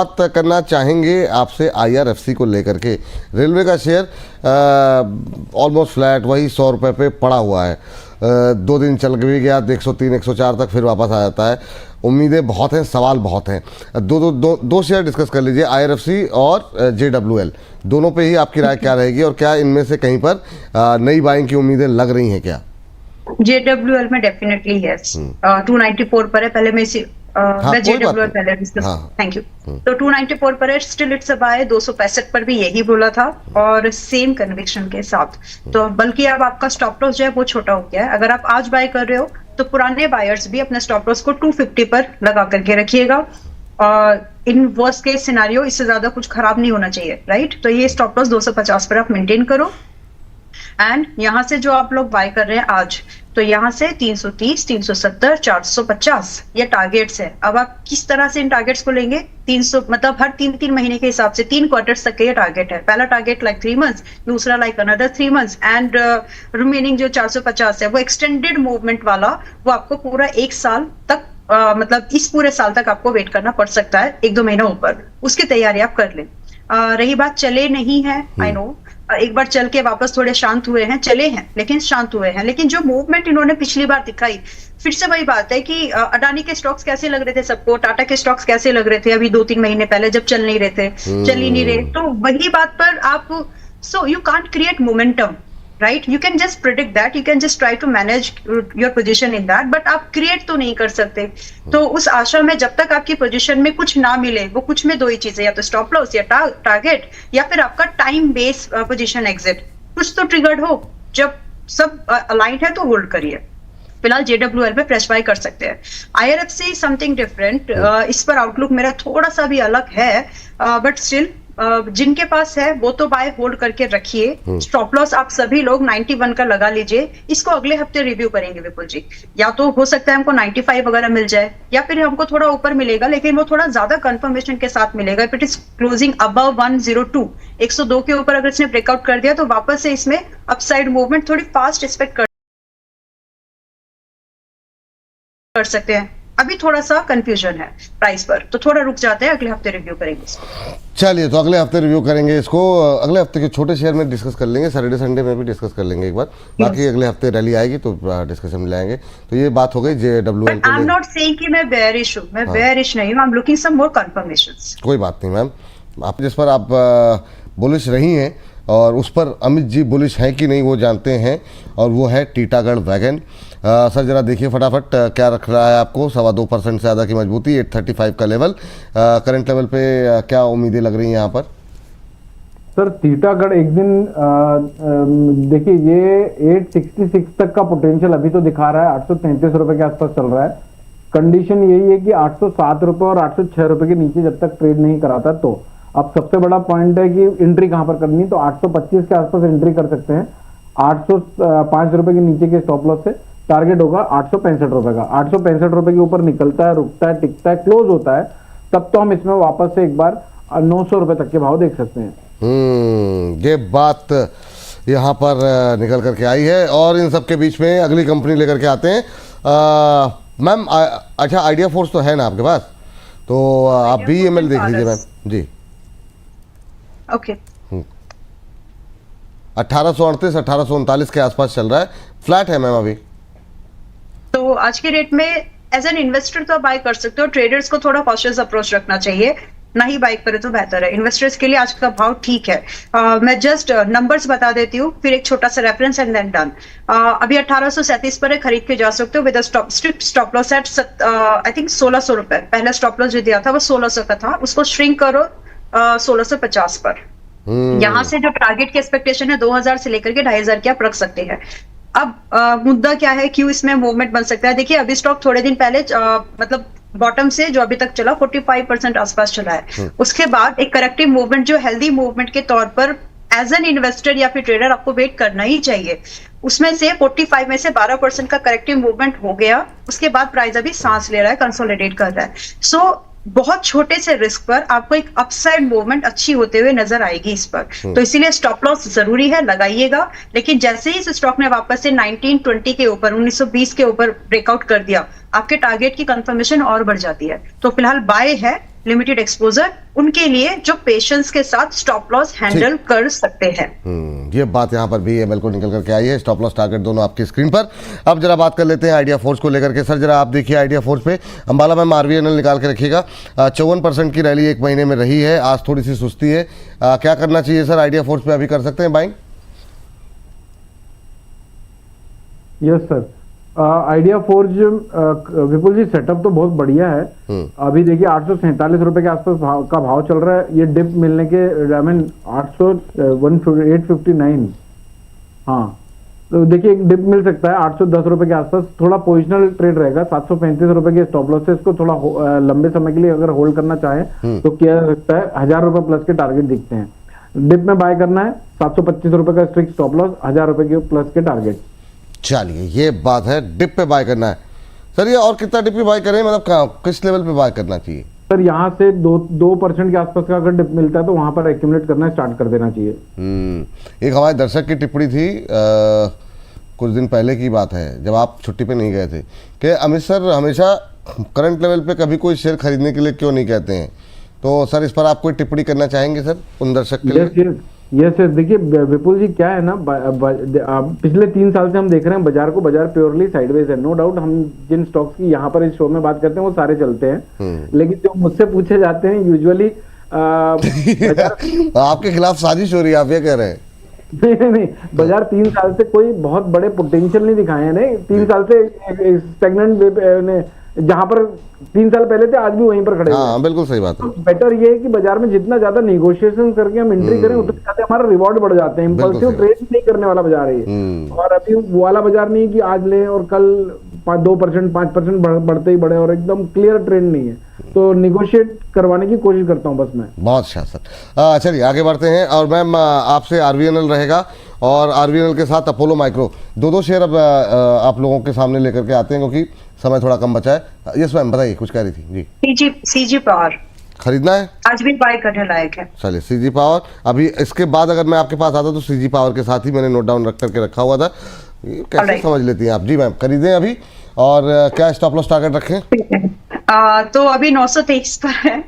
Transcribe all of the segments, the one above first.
बात करना चाहेंगे आपसे आईआरएफसी को लेकर के। रेलवे का शेयर ऑलमोस्ट फ्लैट वही 100 रुपये पे पड़ा हुआ है। 2 दिन चल भी गया 103 104 तक, फिर वापस आ जाता है। उम्मीदें बहुत हैं, सवाल बहुत हैं। दो शेयर डिस्कस कर लीजिए, आईआरएफसी और जेडब्ल्यूएल, दोनों पे ही आपकी राय क्या रहेगी और क्या इनमें से कहीं पर नई बाइंग की उम्मीदें लग रही हैं क्या? जेडब्ल्यूएल में डेफिनेटली यस, 294 पर है। पहले मैं मैं जेडब्ल्यूएल पहले डिस्कस, थैंक यू। तो 294 पर है, स्टिल इट्स अ बाय। 265 पर भी यही बोला था और सेम कन्विक्शन के साथ। तो बल्कि अब आपका स्टॉप लॉस जो है वो छोटा हो गया है। अगर आप आज बाय कर रहे हो तो पुराने बायर्स भी अपने स्टॉप लॉस को 250 पर लगा करके रखिएगा। और इन वर्स्ट केस सिनेरियो इससे ज्यादा कुछ खराब नहीं होना चाहिए, राइट? तो ये स्टॉप लॉस 250 पर आप मेंटेन करो। एंड यहाँ से जो आप लोग बाय कर रहे हैं आज, तो यहाँ से 330, 370, 450 ये टारगेट्स है। अब आप किस तरह से इन टारगेट्स को लेंगे? 300 मतलब हर 3-3 महीने के हिसाब से 3 क्वार्टर्स तक का ये टारगेट है। पहला टारगेट लाइक 3 मंथ्स, दूसरा like another 3 months, and remaining जो 450 है वो एक्सटेंडेड मूवमेंट वाला, वो आपको पूरा 1 साल तक मतलब इस पूरे साल तक आपको वेट करना पड़ सकता है, 1-2 महीना ऊपर। उसकी तैयारी आप कर लें। रही बात चले नहीं है, आई नो एक बार चल के वापस थोड़े शांत हुए हैं, चले हैं लेकिन शांत हुए हैं। लेकिन जो मूवमेंट इन्होंने पिछली बार दिखाई, फिर से वही बात है कि अडानी के स्टॉक्स कैसे लग रहे थे सबको, टाटा के स्टॉक्स कैसे लग रहे थे अभी 2-3 महीने पहले जब चल नहीं रहे थे, चल ही नहीं रहे। तो वही बात पर आप, so you can't create momentum, right? You can just predict that, you can just try to manage your position in that, but आप क्रिएट तो नहीं कर सकते। तो उस आशा में जब तक आपकी पोजीशन में कुछ ना मिले, वो कुछ में 2 ही चीजें, या तो स्टॉप लॉस या टारगेट, या फिर आपका टाइम बेस पोजीशन एग्जिट, कुछ तो ट्रिगर्ड हो। जब सब अलाइंड है तो होल्ड करिए। फिलहाल जेडब्ल्यूएल पे प्रेस बाय कर सकते हैं। आईआरएफसी समथिंग डिफरेंट, इस पर आउटलुक मेरा थोड़ा सा भी अलग है, बट स्टिल जिनके पास है वो तो बाय होल्ड करके रखिए। स्टॉप लॉस आप सभी लोग 91 का लगा लीजिए। इसको अगले हफ्ते रिव्यू करेंगे विपुल जी। या तो हो सकता है हमको 95 वगैरह मिल जाए, या फिर हमको थोड़ा ऊपर मिलेगा, लेकिन वो थोड़ा ज्यादा कंफर्मेशन के साथ मिलेगा। If it is closing above 102, 102 के ऊपर अगर इसने ब्रेकआउट कर दिया तो वापस से इसमें अपसाइड मूवमेंट थोड़ी फास्ट एक्सपेक्ट कर सकते हैं। अभी थोड़ा सा कंफ्यूजन है प्राइस पर, तो थोड़ा रुक जाते हैं, अगले हफ्ते रिव्यू करेंगे इसको। चलिए, तो अगले हफ्ते रिव्यू करेंगे इसको। अगले हफ्ते के छोटे शेयर में डिस्कस कर लेंगे, सैटरडे संडे में भी डिस्कस कर लेंगे एक बार। बाकी अगले हफ्ते रैली आएगी तो डिस्कशन में लाएंगे। तो ये बात हो गई जेडब्ल्यूएल के लिए। आई एम नॉट सेइंग कि मैं बेयरिश हूं, मैं बेयरिश नहीं हूं। I am looking some more confirmations. कोई बात नहीं मैम, आप जिस पर आप बुलिश रही हैं और उस पर अमित जी बुलिश हैं कि नहीं वो जानते हैं, और वो है टीटागढ़ वैगन। सर जरा देखिए फटाफट क्या रख रहा है आपको। 2.25% से ज़्यादा की मजबूती, 835 का लेवल, करंट लेवल पे क्या उम्मीदें लग रही हैं यहाँ पर? सर टीटागढ़ एक दिन देखिए ये 866 तक का पोटेंशियल अभी तो दिखा रहा है। 833 रुपए के आसपास चल रहा है। कंडीशन यही है कि 807 रुपए और 806 रुपए के नीचे जब तक ट्रेड नहीं कराता, तो अब सबसे बड़ा पॉइंट है कि एंट्री कहां पर करनी है। तो 825 के आसपास एंट्री कर सकते हैं। 805 रुपए के नीचे के स्टॉप लॉस से टारगेट होगा 865 रुपए का। 865 रुपए के ऊपर निकलता है, रुकता है, टिकता है, क्लोज होता है, तब तो हम इसमें वापस से एक बार 900 रुपए तक के भाव देख सकते हैं। ये बात यहाँ पर निकल करके आई है। और इन सब के बीच में अगली कंपनी लेकर के आते हैं मैम। अच्छा, आइडिया फोर्स तो है ना आपके पास, तो आप BEML देख लीजिए मैम जी। ओके, 1838 1839 के आसपास चल रहा है, फ्लैट है मैम अभी। तो आज के रेट में एज एन इन्वेस्टर तो बाय कर सकते हो। ट्रेडर्स को थोड़ा कॉशियस अप्रोच रखना चाहिए, ना ही बाय करे तो बेहतर है। इन्वेस्टर्स के लिए आज का भाव ठीक है। मैं जस्ट नंबर्स बता देती हूँ, फिर एक छोटा सा रेफरेंस एंड देन डन। अभी 1837 पर है, खरीद के जा सकते हो with strict stop loss at I think 1600 रुपए। पहला स्टॉप लॉस जो दिया था वो 1600 का था, उसको श्रिंक करो 1650 पर। यहाँ से जो टारगेट की एक्सपेक्टेशन है 2000 से लेकर के 2500 की आप रख सकते हैं। अब मुद्दा क्या है, क्यों इसमें मूवमेंट बन सकता है? देखिए अभी स्टॉक थोड़े दिन पहले मतलब बॉटम से जो अभी तक चला 45% आसपास चला है। उसके बाद एक करेक्टिव मूवमेंट, जो हेल्दी मूवमेंट के तौर पर एज एन इन्वेस्टर या फिर ट्रेडर आपको वेट करना ही चाहिए। उसमें से 45 में से 12% का करेक्टिव मूवमेंट हो गया। उसके बाद प्राइस अभी सांस ले रहा है, कंसोलिडेट कर रहा है। सो बहुत छोटे से रिस्क पर आपको एक अपसाइड मूवमेंट अच्छी होते हुए नजर आएगी इस पर। तो इसीलिए स्टॉप लॉस जरूरी है, लगाइएगा। लेकिन जैसे ही इस स्टॉक ने वापस से 1920 के ऊपर, 1920 के ऊपर ब्रेकआउट कर दिया, आपके टारगेट की कंफर्मेशन और बढ़ जाती है। तो फिलहाल बाय है लिमिटेड एक्सपोजर उनके लिए जो पेशेंस के साथ स्टॉप लॉस हैंडल कर सकते हैं। ये बात यहाँ पर भी है, बिल्कुल निकल करके आई है। स्टॉप लॉस टारगेट दोनों आपकी स्क्रीन पर। अब जरा बात कर लेते हैं आइडिया फोर्स को लेकर के। सर जरा आप देखिए आइडिया फोर्स पे अंबाला में RVNL निकाल के रखिएगा। 54% की रैली एक महीने में रही है, आज थोड़ी सी सुस्ती है। क्या करना चाहिए सर? आइडिया फोर्स पे अभी कर सकते हैं buying? Yes sir, ideaForge Vipul ji setup तो बहुत बढ़िया है। अभी देखिए 847 रुपए के आसपास का भाव चल रहा है। ये डिप मिलने के आई मीन 859, हाँ तो देखिए एक डिप मिल सकता है 810 रुपए के आसपास। थोड़ा पोजिशनल ट्रेड रहेगा। 735 रुपए के स्टॉप लॉस से इसको थोड़ा लंबे समय के लिए अगर होल्ड करना चाहे तो किया जा सकता है। 1000 रुपए प्लस के टारगेट दिखते हैं। डिप में बाय करना है 725 रुपए का स्ट्रिक्ट स्टॉप लॉस, 1000 रुपए के प्लस के टारगेट। चलिए ये बात है, डिप पे बाय करना है सर। ये और कितना डिप पे बाय करें, मतलब किस लेवल पे बाय करना चाहिए सर? यहाँ से 2% के आसपास का अगर डिप मिलता है तो वहां पर एक्यूमुलेट करना स्टार्ट कर देना चाहिए। एक हमारे दर्शक की टिप्पणी थी कुछ दिन पहले की बात है, जब आप छुट्टी पे नहीं गए थे, कि अमित सर हमेशा करंट लेवल पे कभी कोई शेयर खरीदने के लिए क्यों नहीं कहते हैं। तो सर इस पर आप कोई टिप्पणी करना चाहेंगे सर उन दर्शक के लिए? यस सर, देखिए विपुल जी क्या है ना, पिछले 3 साल से हम देख रहे हैं बाजार को, बाजार प्योरली साइडवेज है। नो डाउट हम जिन स्टॉक्स की यहाँ पर इस शो में बात करते हैं वो सारे चलते हैं, लेकिन जो मुझसे पूछे जाते हैं यूजुअली आपके खिलाफ साजिश हो रही है, आप ये कह रहे हैं? नहीं, बाजार 3 साल से कोई बहुत बड़े पोटेंशियल नहीं दिखाए हैं। नहीं, 3 साल से स्टैग्नेंट जहां पर 3 साल पहले थे आज भी वहीं पर खड़े हैं। हाँ बिल्कुल सही बात है। तो बेटर ये है कि बाजार में जितना ज्यादा निगोशिएशन करके हम एंट्री करें उतना ज्यादा हमारा रिवॉर्ड बढ़ जाते हैं। इंपल्सिव ट्रेड नहीं करने वाला बाजार है ये। और अभी वो वाला बाजार नहीं है कि आज लें और कल 2% 5% बढ़ते ही बढ़े, और एकदम क्लियर ट्रेंड नहीं है। तो निगोशिएट करवाने की कोशिश करता हूं बस मैं। बहुत अच्छा सर। चलिए आगे बढ़ते हैं। और मैम आपसे RVNL रहेगा और RVNL के साथ अपोलो माइक्रो, दो शेयर अब आप लोगों के सामने लेकर के आते हैं क्योंकि समय थोड़ा कम बचा है। यस मैम बताइए, कुछ कह रही थी जी। सीजी पावर खरीदना है, आज भी बाय करने लायक है। चलिए सीजी पावर। अभी इसके बाद अगर मैं आपके पास आता तो सीजी पावर के साथ ही मैंने नोट डाउन रख करके रखा हुआ था। कैसे समझ लेती हैं आप? जी मैम खरीदें अभी, और क्या स्टॉप लॉस टारगेट रखें? तो अभी 923 पर है,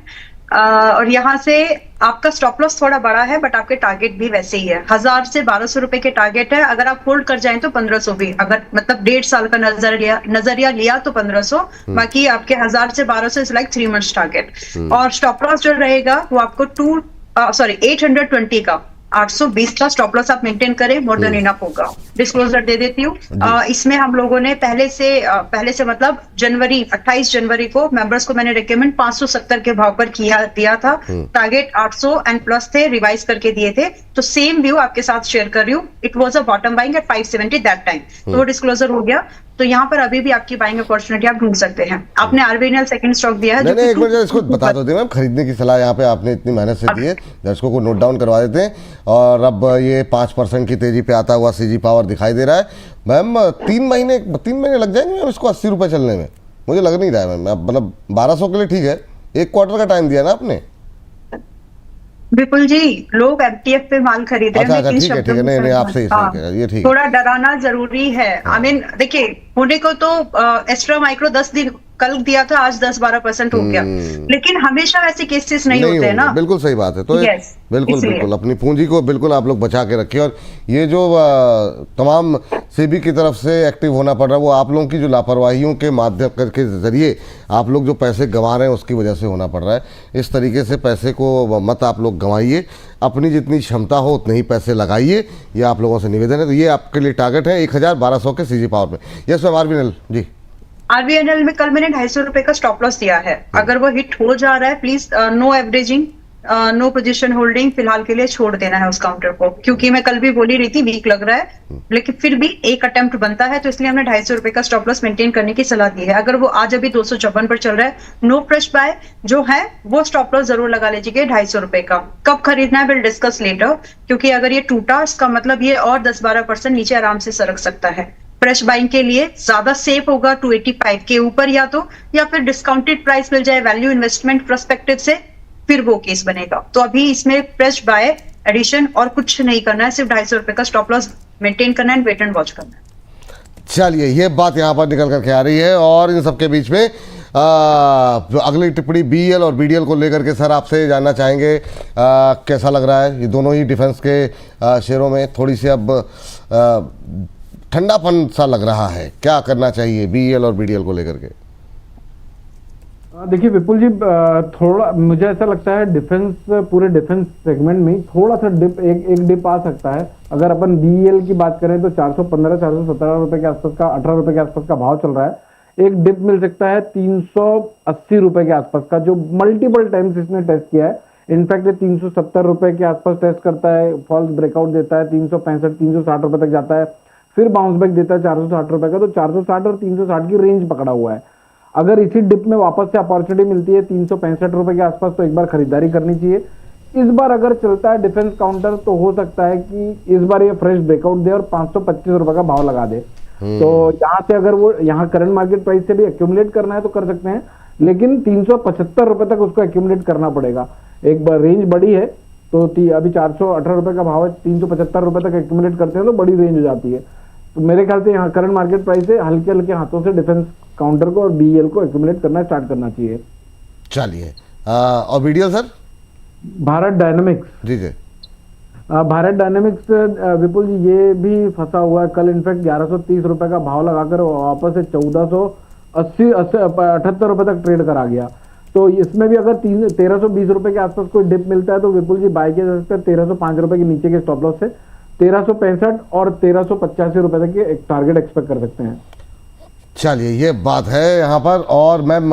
और यहाँ से आपका स्टॉप लॉस थोड़ा बड़ा है बट आपके टारगेट भी वैसे ही है। 1000 से 1200 रुपए के टारगेट है। अगर आप होल्ड कर जाएं तो 1500 भी, अगर मतलब 1.5 साल का नजरिया लिया तो 1500, बाकी आपके 1000 से 1200 इज लाइक 3 मंथ्स टारगेट। और स्टॉप लॉस जो रहेगा वो आपको 820 का 820 का स्टॉप लॉस आप मेंटेन करें, मोर देन इनफ होगा। डिस्क्लोजर दे देती हूँ। इसमें हम लोगों ने पहले से मतलब 28 जनवरी को मेंबर्स को मैंने रिकमेंड 570 के भाव पर दिया था। टारगेट 800 एंड प्लस थे, रिवाइज करके दिए थे। तो सेम व्यू आपके साथ शेयर कर रही हूँ। It was a bottom buying eight 570 that time, तो वो डिस्क्लोजर हो गया। तो यहाँ पर अभी भी आपकी बाइंग अपॉर्चुनिटी आप ढूंढ सकते हैं। आपने RVNL सेकंड स्टॉक दिया है। नहीं, एक मिनट इसको बता दो मैम, खरीदने की सलाह यहाँ पे आपने इतनी मेहनत से दी है, दर्शकों को नोट डाउन करवा देते हैं। और अब ये 5% की तेजी पे आता हुआ सीजी पावर दिखाई दे रहा है। मैम 3 महीने लग जाएंगे मैम इसको 80 रुपये चलने में? मुझे लग नहीं रहा है मैम, मतलब 1200 के लिए ठीक है, 1 क्वार्टर का टाइम दिया ना आपने। विपुल जी, लोग MTF पे माल खरीद रहे हैं। ठीक है, नहीं आपसे ये ठीक है। थोड़ा डराना जरूरी है। आई मीन देखिए, होने को तो एस्ट्रा माइक्रो 10 दिन कल दिया था, आज 10-12% हो गया, लेकिन हमेशा वैसे केसेस नहीं होते हैं ना। बिल्कुल सही बात है। तो बिल्कुल अपनी पूंजी को बिल्कुल आप लोग बचा के रखिए। और ये जो तमाम सेबी की तरफ से एक्टिव होना पड़ रहा है वो आप लोगों की जो लापरवाहियों के माध्यम के जरिए आप लोग जो पैसे गंवा रहे हैं उसकी वजह से होना पड़ रहा है। इस तरीके से पैसे को मत आप लोग गंवाइए, अपनी जितनी क्षमता हो उतने ही पैसे लगाइए, ये आप लोगों से निवेदन है। तो ये आपके लिए टारगेट है 1200 के सीजी पावर में। यस मैम RVNL जी। RVNL में कल मैंने 250 रुपए का स्टॉप लॉस दिया है। अगर वो हिट हो जा रहा है, please no averaging, no position holding, फिलहाल के लिए छोड़ देना है उस काउंटर को, क्योंकि मैं कल भी बोली रही थी वीक लग रहा है, लेकिन फिर भी एक अटेम्प्ट बनता है, तो इसलिए हमने 250 रुपए का स्टॉप लॉस मेंटेन करने की सलाह दी है। अगर वो आज अभी 254 पर चल रहा है, नो फ्रेश बाय जो है वो स्टॉप लॉस जरूर लगा लीजिए 250 रुपए का। कब खरीदना है विल डिस्कस लेटर, क्योंकि अगर ये टूटा इसका मतलब ये और 10-12% नीचे आराम से सरक सकता है। फ्रेश बाइंग के लिए ज्यादा सेफ होगा 285 के ऊपर, या फिर डिस्काउंटेड प्राइस मिल जाए वैल्यू इन्वेस्टमेंट पर्सपेक्टिव से, फिर वो केस बनेगा। तो अभी इसमें फ्रेश बाय एडिशन और कुछ नहीं करना है, सिर्फ 250 रुपए का स्टॉप लॉस मेंटेन करना है, वेट एंड वॉच करना है। चलिए, ये बात यहाँ पर निकल करके आ रही है। और इन सबके बीच में अगली टिप्पणी बीईएल और बीडीएल को लेकर के सर आपसे जानना चाहेंगे, कैसा लग रहा है? ये दोनों ही डिफेंस के शेयरों में थोड़ी सी अब ठंडापन सा लग रहा है, क्या करना चाहिए बीईएल और बीडीएल को लेकर के? देखिए विपुल जी, थोड़ा मुझे ऐसा लगता है डिफेंस, पूरे डिफेंस सेगमेंट में थोड़ा सा डिप, एक डिप आ सकता है। अगर अपन बीईएल की बात करें तो 415 417 रुपए के आसपास का, 18 रुपए के आसपास का भाव चल रहा है। एक डिप मिल सकता है 380 रुपए के आसपास का, जो मल्टीपल टाइम्स इसने टेस्ट किया है। इनफैक्ट ये 370 रुपए के आसपास टेस्ट करता है, फॉल्स ब्रेकआउट देता है, 365 360 रुपए तक जाता है, फिर बाउंस बैक देता है 460 रुपए का। तो 460 और 360 की रेंज पकड़ा हुआ है। अगर इसी डिप में वापस से अपॉर्चुनिटी मिलती है 365 रुपए के आसपास, तो एक बार खरीदारी करनी चाहिए। इस बार अगर चलता है डिफेंस काउंटर तो हो सकता है कि इस बार ये फ्रेश ब्रेकआउट दे और 525 रुपए का भाव लगा दे। तो यहाँ से अगर वो यहाँ करंट मार्केट प्राइस से भी एक्यूमुलेट करना है तो कर सकते हैं, लेकिन 375 रुपए तक उसको एक्यूमुलेट करना पड़ेगा। एक बार रेंज बड़ी है तो अभी 418 रुपए का भाव है, 375 रुपए तक एक्यूमुलेट करते हैं तो बड़ी रेंज हो जाती है। तो मेरे ख्याल से यहाँ करंट मार्केट प्राइस से हल्के हल्के हाथों से डिफेंस काउंटर को और बीईएल को एक्यूमुलेट करना स्टार्ट करना चाहिए। चलिए, और बीडीएल सर? भारत डायनामिक्स, जी जी। भारत डायनामिक्स विपुल जी ये भी फंसा हुआ है। कल इनफैक्ट 1130 रुपए का भाव लगाकर वापस से 1478 रुपए तक ट्रेड करा गया। तो इसमें भी अगर 1320 रुपए के आसपास कोई डिप मिलता है तो विपुल जी बाय किया जा सकता है 1305 रुपए के नीचे के स्टॉप लॉस से। 1365 और 1385 रुपए तक एक टारगेट एक्सपेक्ट कर सकते हैं। चलिए, ये बात है यहाँ पर। और मैम